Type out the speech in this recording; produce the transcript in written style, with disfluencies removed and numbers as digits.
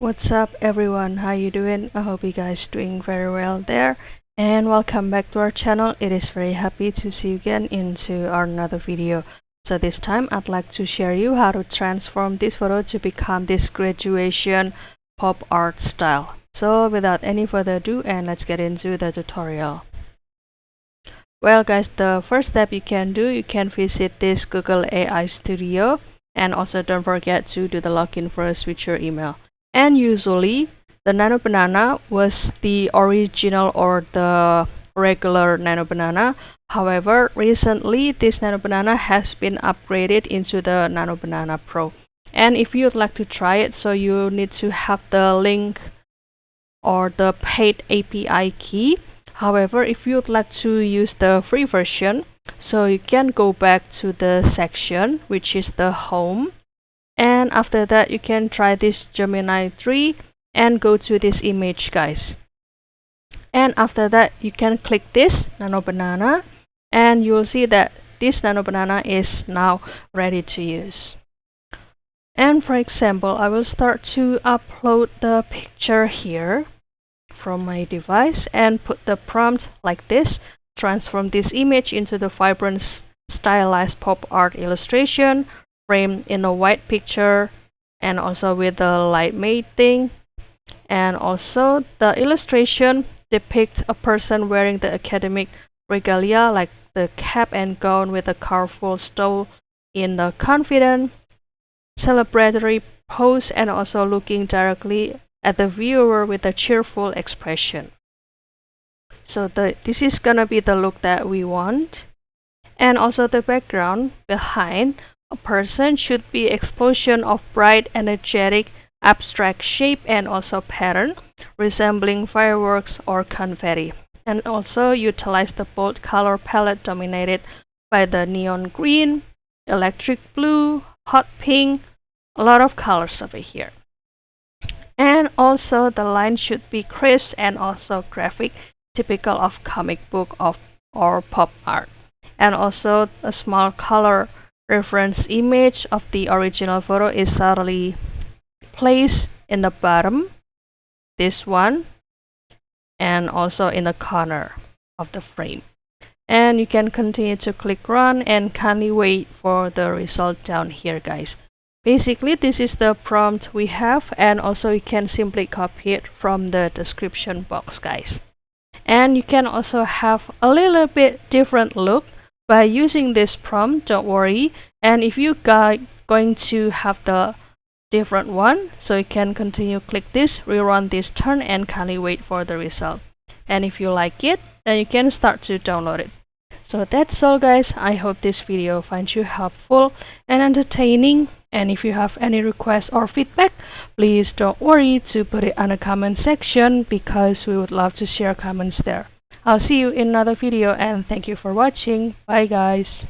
What's up everyone, how you doing? I hope you guys doing very well there, and welcome back to our channel. It is very happy to see you again into our another video. So this time I'd like to share you how to transform this photo to become this graduation pop art style. So without any further ado, and let's get into the tutorial. Well guys, the first step you can do, you can visit this Google AI Studio, and also don't forget to do the login first with your email. And usually the Nano Banana was the original or the regular Nano Banana. However, recently this Nano Banana has been upgraded into the Nano Banana Pro. And if you'd like to try it, so you need to have the link or the paid API key. However, if you'd like to use the free version, so you can go back to the section, which is the home. And after that, you can try this Gemini 3 and go to this image, guys. And after that, you can click this Nano Banana, and you'll see that this Nano Banana is now ready to use. And for example, I will start to upload the picture here from my device and put the prompt like this: transform this image into the vibrant stylized pop art illustration framed in a white picture, and also with the light mating. And also the illustration depicts a person wearing the academic regalia like the cap and gown with a colorful stole in a confident celebratory pose, and also looking directly at the viewer with a cheerful expression. So this is gonna be the look that we want. And also the background behind a person should be explosion of bright, energetic, abstract shape and also pattern resembling fireworks or confetti. And also utilize the bold color palette dominated by the neon green, electric blue, hot pink, a lot of colors over here. And also the line should be crisp and also graphic, typical of comic book or pop art. And also a small color reference image of the original photo is subtly placed in the bottom, this one, and also in the corner of the frame. And you can continue to click run and kindly wait for the result down here, guys. Basically, this is the prompt we have, and also you can simply copy it from the description box, guys. And you can also have a little bit different look by using this prompt, don't worry. And if you guys going to have the different one, so you can continue click this, rerun this turn, and kindly wait for the result. And if you like it, then you can start to download it. So that's all, guys. I hope this video finds you helpful and entertaining. And if you have any requests or feedback, please don't worry to put it on the comment section, because we would love to share comments there. I'll see you in another video, and thank you for watching. Bye guys.